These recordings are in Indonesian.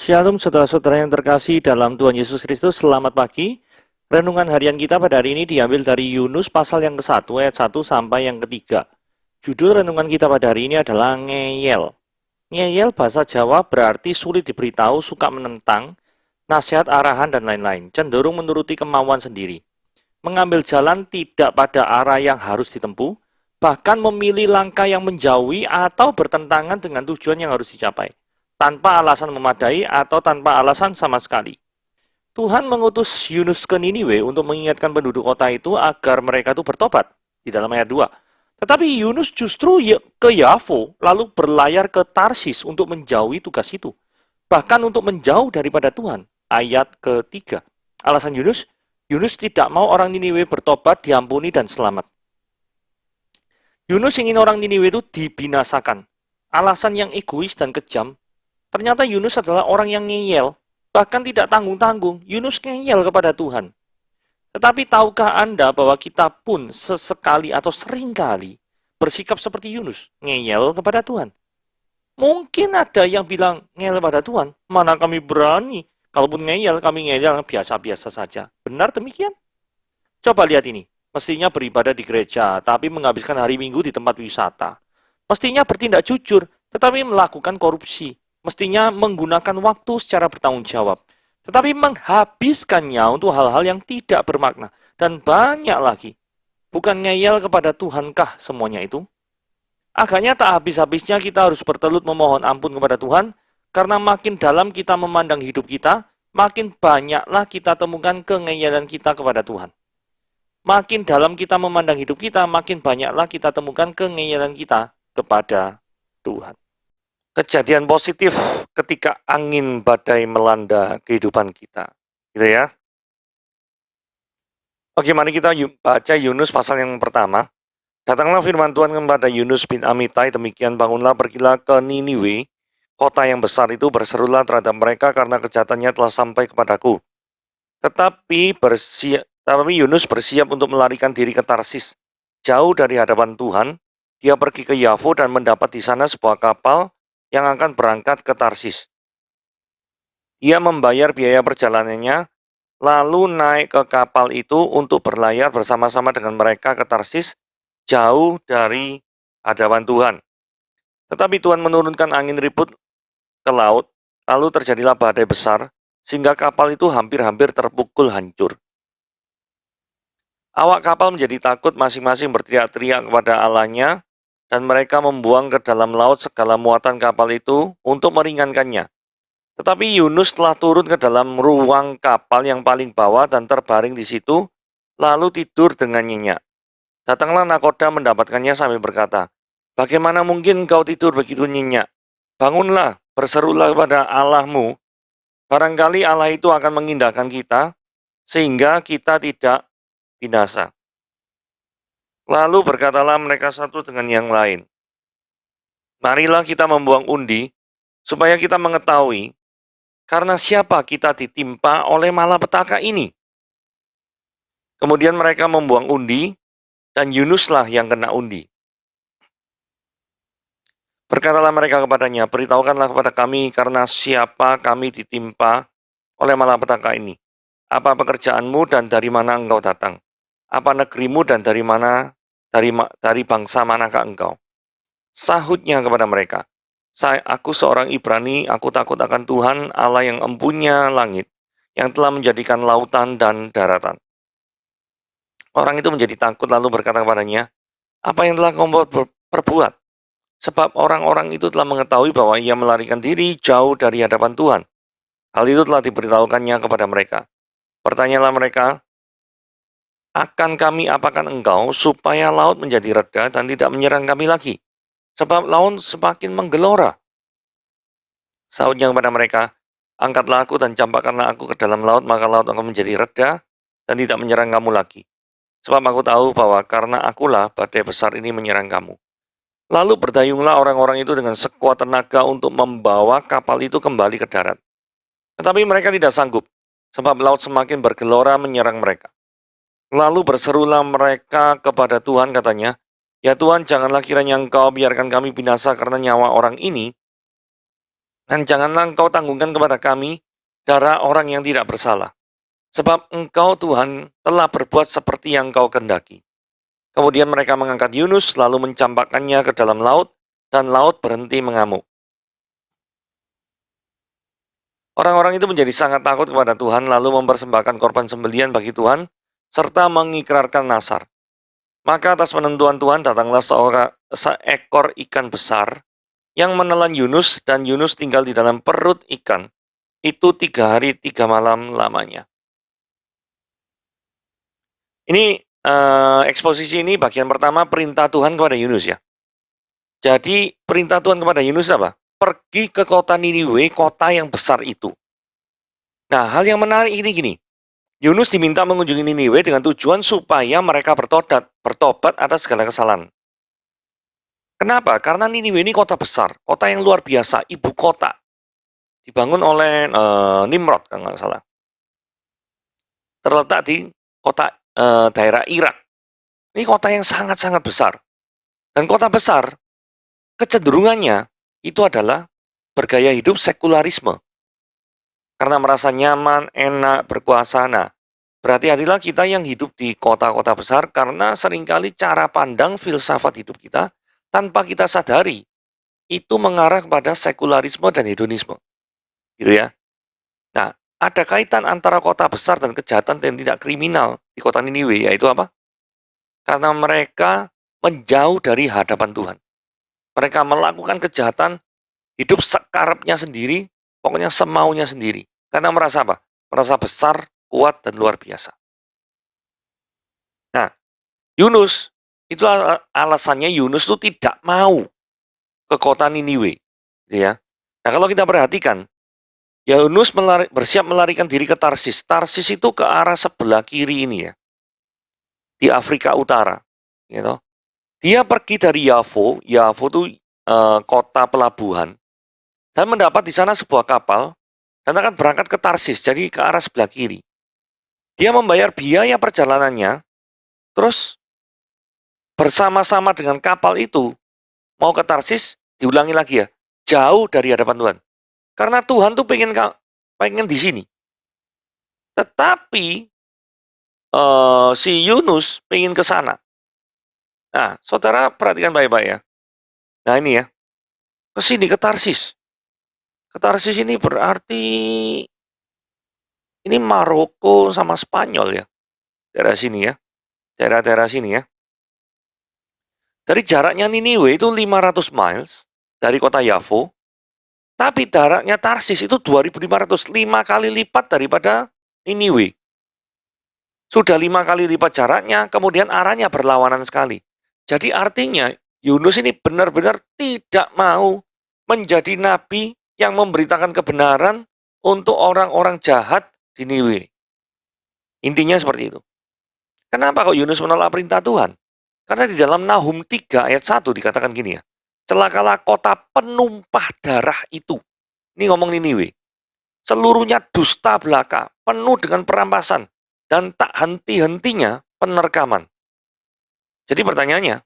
Shalom saudara-saudara yang terkasih dalam Tuhan Yesus Kristus, selamat pagi. Renungan harian kita pada hari ini diambil dari Yunus pasal yang ke-1 ayat 1 sampai yang ke-3. Judul renungan kita pada hari ini adalah ngeyel. Ngeyel bahasa Jawa berarti sulit diberitahu, suka menentang, nasihat, arahan, dan lain-lain. Cenderung menuruti kemauan sendiri. Mengambil jalan tidak pada arah yang harus ditempuh, bahkan memilih langkah yang menjauhi atau bertentangan dengan tujuan yang harus dicapai tanpa alasan memadai atau tanpa alasan sama sekali. Tuhan mengutus Yunus ke Niniwe untuk mengingatkan penduduk kota itu agar mereka itu bertobat di dalam ayat 2. Tetapi Yunus justru ke Yafo lalu berlayar ke Tarsis untuk menjauhi tugas itu. Bahkan untuk menjauh daripada Tuhan. Ayat ketiga. Alasan Yunus, Yunus tidak mau orang Niniwe bertobat, diampuni, dan selamat. Yunus ingin orang Niniwe itu dibinasakan. Alasan yang egois dan kejam. Ternyata Yunus adalah orang yang ngeyel, bahkan tidak tanggung-tanggung. Yunus ngeyel kepada Tuhan. Tetapi tahukah Anda bahwa kita pun sesekali atau seringkali bersikap seperti Yunus, ngeyel kepada Tuhan? Mungkin ada yang bilang ngeyel kepada Tuhan, mana kami berani. Kalaupun ngeyel, kami ngeyel biasa-biasa saja. Benar demikian? Coba lihat ini. Mestinya beribadah di gereja, tapi menghabiskan hari Minggu di tempat wisata. Mestinya bertindak jujur, tetapi melakukan korupsi. Mestinya menggunakan waktu secara bertanggung jawab, tetapi menghabiskannya untuk hal-hal yang tidak bermakna, dan banyak lagi. Bukan ngeyel kepada Tuhankah semuanya itu? Agaknya tak habis-habisnya kita harus bertelut memohon ampun kepada Tuhan, karena makin dalam kita memandang hidup kita, makin banyaklah kita temukan kengeyelan kita kepada Tuhan. Makin dalam kita memandang hidup kita, makin banyaklah kita temukan kengeyelan kita kepada Tuhan. Kejadian positif ketika angin badai melanda kehidupan kita. Gitu ya. Oke, mari kita baca Yunus pasal yang pertama. Datanglah firman Tuhan kepada Yunus bin Amitai, demikian bangunlah pergilah ke Niniwe, kota yang besar itu, berserulah terhadap mereka karena kejahatannya telah sampai kepadaku. Tetapi Yunus bersiap untuk melarikan diri ke Tarsis. Jauh dari hadapan Tuhan, dia pergi ke Yafo dan mendapat di sana sebuah kapal yang akan berangkat ke Tarsis. Ia membayar biaya perjalanannya, lalu naik ke kapal itu untuk berlayar bersama-sama dengan mereka ke Tarsis, jauh dari hadapan Tuhan. Tetapi Tuhan menurunkan angin ribut ke laut, lalu terjadilah badai besar, sehingga kapal itu hampir-hampir terpukul hancur. Awak kapal menjadi takut, masing-masing berteriak-teriak kepada Allahnya, dan mereka membuang ke dalam laut segala muatan kapal itu untuk meringankannya. Tetapi Yunus telah turun ke dalam ruang kapal yang paling bawah dan terbaring di situ, lalu tidur dengan nyenyak. Datanglah nakoda mendapatkannya sambil berkata, "Bagaimana mungkin kau tidur begitu nyenyak? Bangunlah, berserulah kepada Allahmu. Barangkali Allah itu akan mengindahkan kita, sehingga kita tidak binasa." Lalu berkatalah mereka satu dengan yang lain, "Marilah kita membuang undi, supaya kita mengetahui, karena siapa kita ditimpa oleh malapetaka ini." Kemudian mereka membuang undi, dan Yunuslah yang kena undi. Berkatalah mereka kepadanya, "Beritahukanlah kepada kami, karena siapa kami ditimpa oleh malapetaka ini. Apa pekerjaanmu dan dari mana engkau datang? Apa negerimu dan dari bangsa manakah engkau?" Sahutnya kepada mereka, "Aku seorang Ibrani, aku takut akan Tuhan Allah yang empunya langit, yang telah menjadikan lautan dan daratan." Orang itu menjadi takut lalu berkata kepadanya, "Apa yang telah kamu perbuat? Sebab orang-orang itu telah mengetahui bahwa ia melarikan diri jauh dari hadapan Tuhan." Hal itu telah diberitahukannya kepada mereka. Bertanyalah mereka, "Akan kami apakan engkau supaya laut menjadi reda dan tidak menyerang kami lagi? Sebab laut semakin menggelora." Sahutnya kepada mereka, "Angkatlah aku dan campakkanlah aku ke dalam laut, maka laut akan menjadi reda dan tidak menyerang kamu lagi. Sebab aku tahu bahwa karena akulah badai besar ini menyerang kamu." Lalu berdayunglah orang-orang itu dengan sekuat tenaga untuk membawa kapal itu kembali ke darat. Tetapi mereka tidak sanggup, sebab laut semakin bergelora menyerang mereka. Lalu berserulah mereka kepada Tuhan, katanya, "Ya Tuhan, janganlah kiranya engkau biarkan kami binasa karena nyawa orang ini, Dan janganlah engkau tanggungkan kepada kami darah orang yang tidak bersalah. Sebab engkau Tuhan telah berbuat seperti yang engkau kehendaki. Kemudian mereka mengangkat Yunus lalu mencampakkannya ke dalam laut dan laut berhenti mengamuk. Orang-orang itu menjadi sangat takut kepada Tuhan lalu mempersembahkan korban sembelihan bagi Tuhan serta mengikrarkan nazar. Maka atas penentuan Tuhan datanglah seekor ikan besar yang menelan Yunus dan Yunus tinggal di dalam perut ikan. Itu 3 hari 3 malam lamanya. Ini eksposisi ini bagian pertama perintah Tuhan kepada Yunus ya. Jadi perintah Tuhan kepada Yunus apa? Pergi ke kota Niniwe, kota yang besar itu. Nah, hal yang menarik ini gini. Yunus diminta mengunjungi Niniwe dengan tujuan supaya mereka bertobat atas segala kesalahan. Kenapa? Karena Niniwe ini kota besar, kota yang luar biasa, ibu kota. Dibangun oleh Nimrod, kalau nggak salah. Terletak di kota daerah Irak. Ini kota yang sangat-sangat besar. Dan kota besar, kecenderungannya itu adalah bergaya hidup sekularisme. Karena merasa nyaman, enak, berkuasa. Nah, berhati-hatilah kita yang hidup di kota-kota besar karena seringkali cara pandang filsafat hidup kita tanpa kita sadari itu mengarah kepada sekularisme dan hedonisme. Gitu ya. Nah, ada kaitan antara kota besar dan kejahatan dan tidak kriminal di kota Niniwe, yaitu apa? Karena mereka menjauh dari hadapan Tuhan. Mereka melakukan kejahatan, hidup sekarapnya sendiri, pokoknya semaunya sendiri. Karena merasa apa? Merasa besar, kuat, dan luar biasa. Nah, Yunus, itu alasannya Yunus itu tidak mau ke kota Niniwe. Gitu ya. Nah, kalau kita perhatikan, Yunus bersiap melarikan diri ke Tarsis. Tarsis itu ke arah sebelah kiri ini ya. Di Afrika Utara. Gitu. Dia pergi dari Yafo. Yafo itu kota pelabuhan. Dan mendapat di sana sebuah kapal. Dan akan berangkat ke Tarsis. Jadi ke arah sebelah kiri. Dia membayar biaya perjalanannya. Terus bersama-sama dengan kapal itu. Mau ke Tarsis. Diulangi lagi ya. Jauh dari hadapan Tuhan. Karena Tuhan tuh pengen di sini. Tetapi si Yunus pengen ke sana. Nah, saudara perhatikan baik-baik ya. Nah ini ya, ke sini ke Tarsis. Ke Tarsis ini berarti ini Maroko sama Spanyol ya. Daerah sini ya. Daerah-daerah sini ya. Dari jaraknya Niniwe itu 500 miles dari kota Yafo. Tapi jaraknya Tarsis itu 2.500, 5 kali lipat daripada Niniwe. Sudah 5 kali lipat jaraknya, kemudian arahnya berlawanan sekali. Jadi artinya Yunus ini benar-benar tidak mau menjadi nabi yang memberitakan kebenaran untuk orang-orang jahat di Niniwe. Intinya seperti itu. Kenapa kok Yunus menolak perintah Tuhan? Karena di dalam Nahum 3 ayat 1 dikatakan gini ya. Celakalah kota penumpah darah itu. Ini ngomong Niniwe. Seluruhnya dusta belaka, penuh dengan perampasan, dan tak henti-hentinya penerkaman. Jadi pertanyaannya,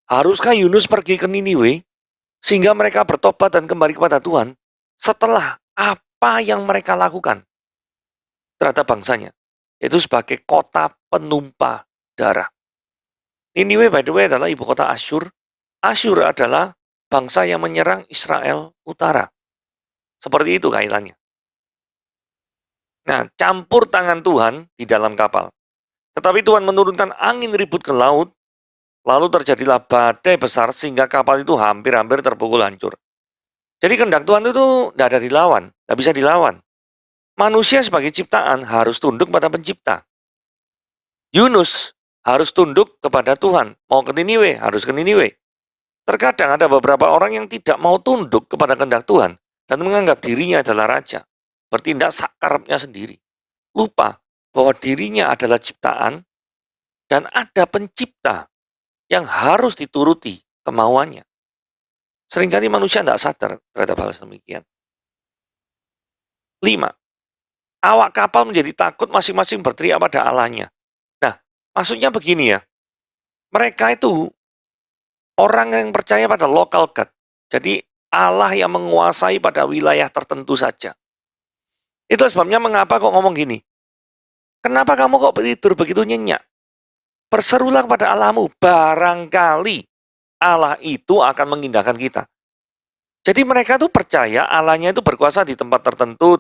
haruskah Yunus pergi ke Niniwe sehingga mereka bertobat dan kembali kepada Tuhan setelah apa yang mereka lakukan terhadap bangsanya? Yaitu sebagai kota penumpah darah. Niniwe by the way adalah ibu kota Asyur. Asyur adalah bangsa yang menyerang Israel Utara. Seperti itu kaitannya. Nah, campur tangan Tuhan di dalam kapal. Tetapi Tuhan menurunkan angin ribut ke laut, lalu terjadilah badai besar sehingga kapal itu hampir-hampir terpukul hancur. Jadi kehendak Tuhan itu tidak ada dilawan, tidak bisa dilawan. Manusia sebagai ciptaan harus tunduk pada pencipta. Yunus harus tunduk kepada Tuhan. Mau ke Niniwe, harus ke Niniwe. Terkadang ada beberapa orang yang tidak mau tunduk kepada kehendak Tuhan dan menganggap dirinya adalah raja. Bertindak sakarepnya sendiri. Lupa bahwa dirinya adalah ciptaan dan ada pencipta yang harus dituruti kemauannya. Seringkali manusia tidak sadar terhadap hal demikian. 5. Awak kapal menjadi takut masing-masing berteriak pada Allahnya. Nah, maksudnya begini ya. Mereka itu orang yang percaya pada local God. Jadi Allah yang menguasai pada wilayah tertentu saja. Itu sebabnya mengapa kok ngomong gini, kenapa kamu kok tidur begitu nyenyak? Berserulah kepada Allahmu, barangkali Allah itu akan mengindahkan kita. Jadi mereka tuh percaya Allahnya itu berkuasa di tempat tertentu,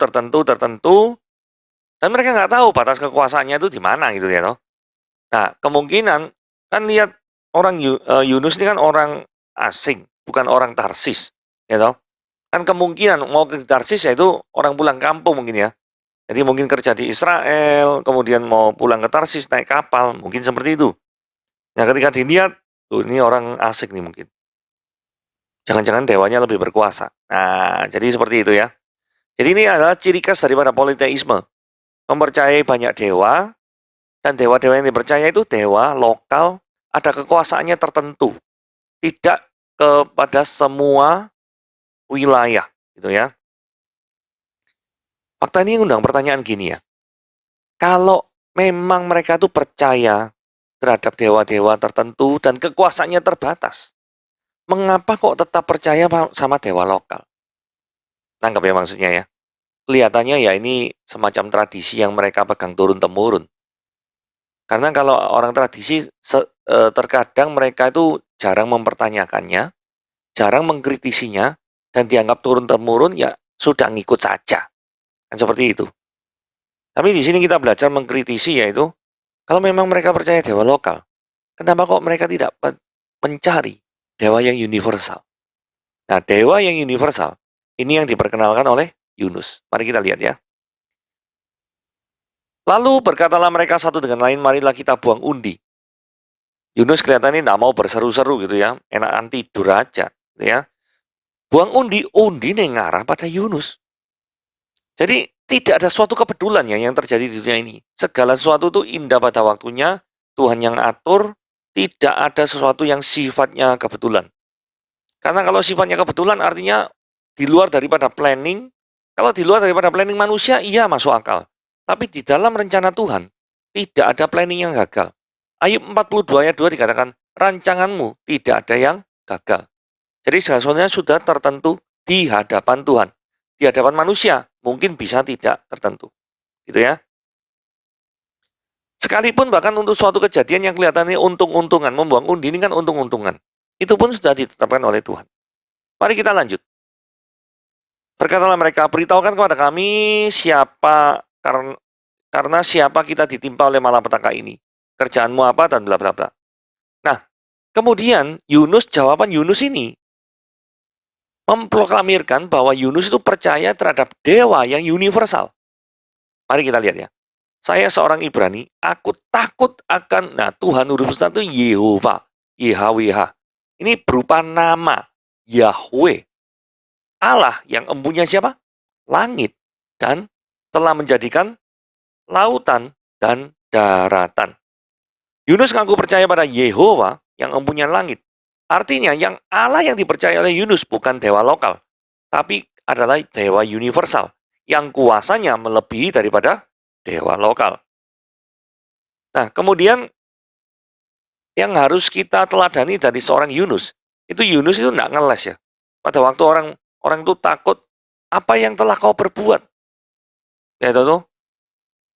dan mereka nggak tahu batas kekuasaannya itu di mana gitu ya toh. Nah, kemungkinan kan lihat orang Yunus ini kan orang asing, bukan orang Tarsis, ya toh. Kan kemungkinan mau ke Tarsis ya itu orang pulang kampung mungkin ya. Jadi mungkin kerja di Israel, kemudian mau pulang ke Tarsis naik kapal, mungkin seperti itu. Nah, ketika dilihat, tuh ini orang asing nih mungkin. Jangan-jangan dewanya lebih berkuasa. Nah, jadi seperti itu ya. Jadi ini adalah ciri khas daripada politeisme. Mempercayai banyak dewa, dan dewa-dewa yang dipercaya itu dewa lokal, ada kekuasaannya tertentu. Tidak kepada semua wilayah, gitu ya. Fakta ini undang pertanyaan gini ya. Kalau memang mereka tuh percaya terhadap dewa-dewa tertentu dan kekuasaannya terbatas, mengapa kok tetap percaya sama dewa lokal? Tangkap ya maksudnya ya. Kelihatannya ya ini semacam tradisi yang mereka pegang turun-temurun. Karena kalau orang tradisi terkadang mereka itu jarang mempertanyakannya, jarang mengkritisinya, dan dianggap turun-temurun ya sudah ngikut saja. Kan seperti itu. Tapi di sini kita belajar mengkritisi yaitu kalau memang mereka percaya dewa lokal, kenapa kok mereka tidak mencari dewa yang universal? Nah, dewa yang universal ini yang diperkenalkan oleh Yunus. Mari kita lihat ya. Lalu berkatalah mereka satu dengan lain, marilah kita buang undi. Yunus kelihatannya tidak mau berseru-seru gitu ya, enakan tidur aja gitu ya. Buang undi nih ngarah pada Yunus. Jadi tidak ada suatu kepedulian ya yang terjadi di dunia ini. Segala sesuatu itu indah pada waktunya, Tuhan yang atur, tidak ada sesuatu yang sifatnya kebetulan. Karena kalau sifatnya kebetulan artinya di luar daripada planning. Kalau di luar daripada planning manusia, iya masuk akal. Tapi di dalam rencana Tuhan, tidak ada planning yang gagal. Ayub 42 ayat 2 dikatakan, rancanganmu tidak ada yang gagal. Jadi segala sesuatunya sudah tertentu di hadapan Tuhan. Di hadapan manusia, mungkin bisa tidak tertentu. Gitu ya. Sekalipun bahkan untuk suatu kejadian yang kelihatannya untung-untungan, membuang undi ini kan untung-untungan. Itu pun sudah ditetapkan oleh Tuhan. Mari kita lanjut. Berkatalah mereka, beritahukan kepada kami siapa karena siapa kita ditimpa oleh malapetaka ini. Kerjaanmu apa dan bla bla bla. Nah, kemudian jawaban Yunus ini memproklamirkan bahwa Yunus itu percaya terhadap dewa yang universal. Mari kita lihat ya. Saya seorang Ibrani, aku takut akan, Tuhan huruf besar itu Yehova, YHWH. Ini berupa nama Yahweh. Allah yang empunya siapa? Langit. Dan telah menjadikan lautan dan daratan. Yunus ngaku percaya pada Yehova yang empunya langit. Artinya yang Allah yang dipercaya oleh Yunus bukan dewa lokal, tapi adalah dewa universal yang kuasanya melebihi daripada dewa lokal. Nah, kemudian yang harus kita teladani dari seorang Yunus itu tidak ngeles ya. Pada waktu orang itu takut, apa yang telah kau perbuat? Ya itu.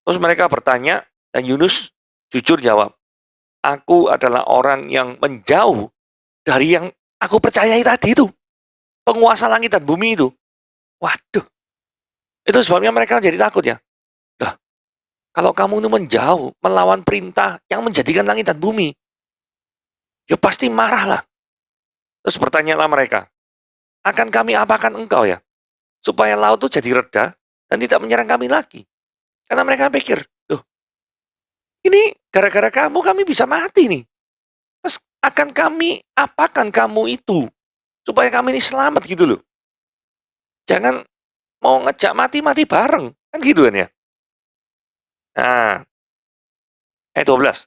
Terus mereka bertanya, dan Yunus jujur jawab, aku adalah orang yang menjauh dari yang aku percayai tadi itu. Penguasa langit dan bumi itu. Waduh. Itu sebabnya mereka jadi takut ya. Dah, kalau kamu itu menjauh, melawan perintah yang menjadikan langit dan bumi, ya pasti marahlah. Terus bertanyalah mereka, akan kami apakan engkau ya? Supaya laut itu jadi reda dan tidak menyerang kami lagi. Karena mereka pikir, tuh, ini gara-gara kamu kami bisa mati nih. Terus akan kami apakan kamu itu? Supaya kami ini selamat gitu loh. Jangan mau ngejak mati-mati bareng. Kan gitu kan ya. Nah, ayat 12.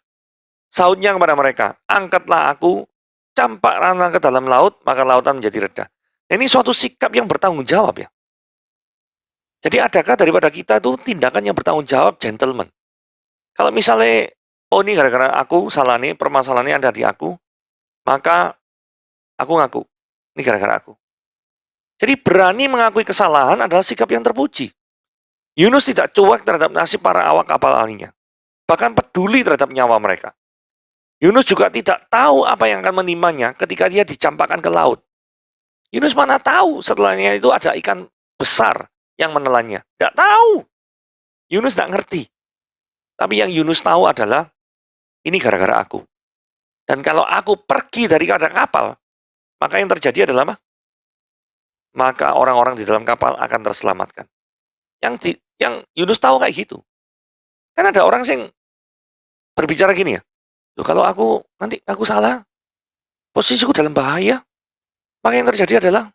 Sautnya kepada mereka, angkatlah aku, campaklah ke dalam laut, maka lautan menjadi reda. Ini suatu sikap yang bertanggung jawab ya. Jadi adakah daripada kita tuh tindakan yang bertanggung jawab, gentleman? Kalau misalnya, oh ini gara-gara aku salah nih, permasalahannya ada di aku, maka aku ngaku, ini gara-gara aku. Jadi berani mengakui kesalahan adalah sikap yang terpuji. Yunus tidak cuek terhadap nasib para awak kapal lainnya, bahkan peduli terhadap nyawa mereka. Yunus juga tidak tahu apa yang akan menimanya ketika dia dicampakkan ke laut. Yunus mana tahu setelahnya itu ada ikan besar yang menelannya. Tidak tahu. Yunus tidak ngerti. Tapi yang Yunus tahu adalah, ini gara-gara aku. Dan kalau aku pergi dari kapal, maka yang terjadi adalah apa? Maka orang-orang di dalam kapal akan terselamatkan. Yang Yunus tahu kayak gitu. Kan ada orang yang berbicara gini ya, loh kalau nanti aku salah, posisiku dalam bahaya, maka yang terjadi adalah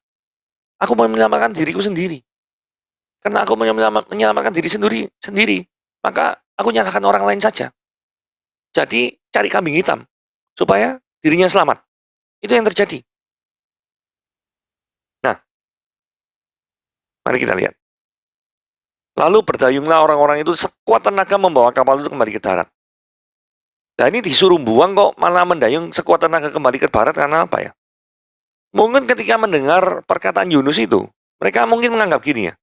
aku mau menyelamatkan diriku sendiri. Karena aku menyelamatkan diri sendiri, maka aku nyalahkan orang lain saja. Jadi cari kambing hitam supaya dirinya selamat. Itu yang terjadi. Nah, mari kita lihat. Lalu berdayunglah orang-orang itu sekuat tenaga membawa kapal itu kembali ke darat. Nah ini disuruh buang kok malah mendayung sekuat tenaga kembali ke barat karena apa ya? Mungkin ketika mendengar perkataan Yunus itu, mereka mungkin menganggap gini ya,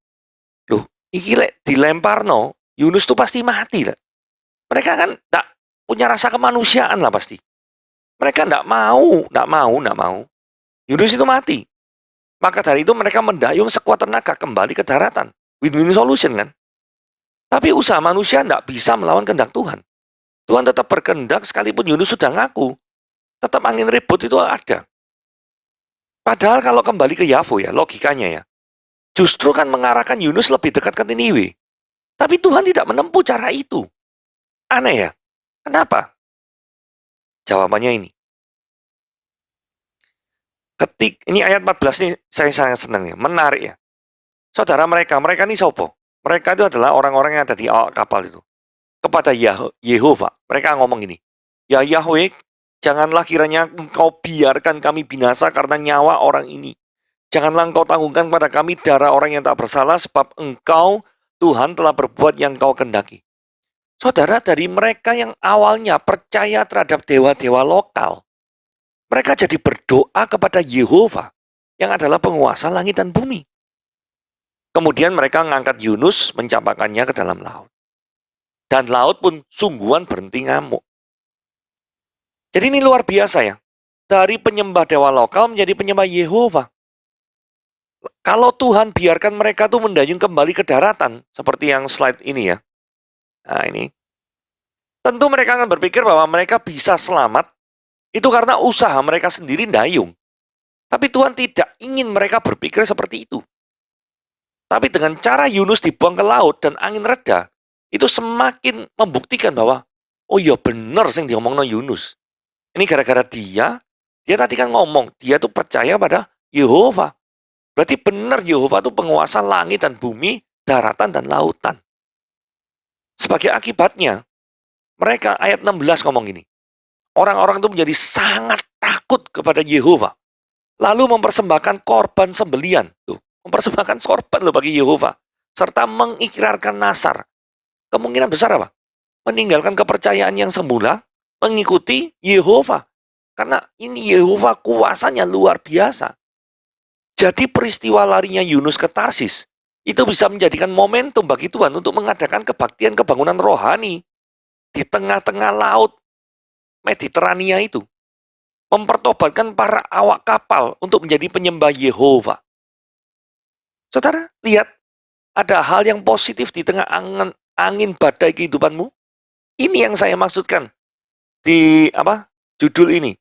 loh, iki lek dilempar no, Yunus tuh pasti mati lah. Mereka kan tak punya rasa kemanusiaan lah pasti. Mereka tidak mau. Yunus itu mati. Maka dari itu mereka mendayung sekuat tenaga kembali ke daratan. Win-win solution kan? Tapi usaha manusia tidak bisa melawan kehendak Tuhan. Tuhan tetap berkehendak sekalipun Yunus sudah ngaku. Tetap angin ribut itu ada. Padahal kalau kembali ke Yahweh ya, logikanya ya. Justru kan mengarahkan Yunus lebih dekat ke Niniwe. Tapi Tuhan tidak menempuh cara itu. Aneh ya. Kenapa? Jawabannya ini. Ini ayat 14 nih saya sangat senang ya, menarik ya. Saudara mereka ini sopo? Mereka itu adalah orang-orang yang ada di awak kapal itu. Kepada Yehova, mereka ngomong gini, ya Yahweh, janganlah kiranya engkau biarkan kami binasa karena nyawa orang ini. Janganlah engkau tanggungkan kepada kami darah orang yang tak bersalah, sebab engkau, Tuhan, telah berbuat yang engkau kehendaki. Saudara, dari mereka yang awalnya percaya terhadap dewa-dewa lokal, mereka jadi berdoa kepada Yehova, yang adalah penguasa langit dan bumi. Kemudian mereka mengangkat Yunus, mencampakkannya ke dalam laut. Dan laut pun sungguhan berhenti ngamuk. Jadi ini luar biasa ya. Dari penyembah dewa lokal menjadi penyembah Yehova. Kalau Tuhan biarkan mereka tuh mendayung kembali ke daratan, seperti yang slide ini ya. Nah ini. Tentu mereka akan berpikir bahwa mereka bisa selamat, itu karena usaha mereka sendiri dayung. Tapi Tuhan tidak ingin mereka berpikir seperti itu. Tapi dengan cara Yunus dibuang ke laut dan angin reda, itu semakin membuktikan bahwa, oh iya benar yang diomongno Yunus. Ini gara-gara dia tadi kan ngomong, dia tuh percaya pada Yehova. Berarti benar Yehova tuh penguasa langit dan bumi, daratan dan lautan. Sebagai akibatnya, mereka ayat 16 ngomong gini, orang-orang itu menjadi sangat takut kepada Yehova. Lalu mempersembahkan korban sembelian. Tuh, mempersembahkan korban loh bagi Yehova. Serta mengikrarkan nasar. Kemungkinan besar apa? Meninggalkan kepercayaan yang semula, mengikuti Yehova. Karena ini Yehova kuasanya luar biasa. Jadi peristiwa larinya Yunus ke Tarsis, itu bisa menjadikan momentum bagi Tuhan untuk mengadakan kebaktian kebangunan rohani di tengah-tengah laut Mediterania itu. Mempertobatkan para awak kapal untuk menjadi penyembah Yehova. Saudara, lihat, ada hal yang positif di tengah angin badai kehidupanmu. Ini yang saya maksudkan di judul ini.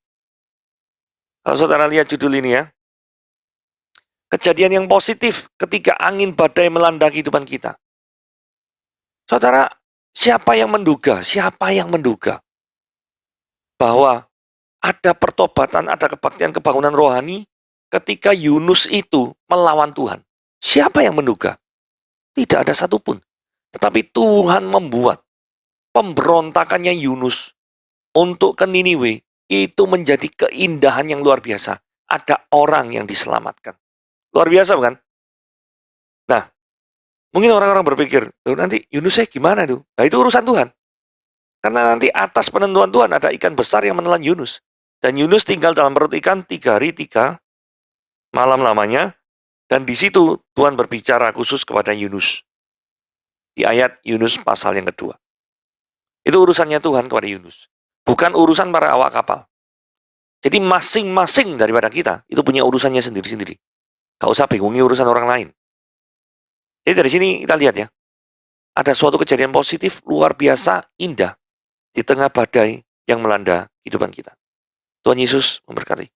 Kalau saudara lihat judul ini ya, kejadian yang positif ketika angin badai melanda kehidupan kita. Saudara, siapa yang menduga bahwa ada pertobatan, ada kebaktian kebangunan rohani ketika Yunus itu melawan Tuhan? Siapa yang menduga? Tidak ada satupun. Tetapi Tuhan membuat pemberontakannya Yunus untuk ke Niniwe itu menjadi keindahan yang luar biasa. Ada orang yang diselamatkan. Luar biasa bukan? Nah, mungkin orang-orang berpikir, nanti Yunusnya gimana itu? Nah itu urusan Tuhan. Karena nanti atas penentuan Tuhan ada ikan besar yang menelan Yunus. Dan Yunus tinggal dalam perut ikan 3 hari 3 malam lamanya. Dan di situ Tuhan berbicara khusus kepada Yunus. Di ayat Yunus pasal yang kedua. Itu urusannya Tuhan kepada Yunus. Bukan urusan para awak kapal. Jadi masing-masing daripada kita itu punya urusannya sendiri-sendiri. Gak usah bingungi urusan orang lain. Jadi dari sini kita lihat ya. Ada suatu kejadian positif luar biasa indah di tengah badai yang melanda kehidupan kita. Tuhan Yesus memberkati.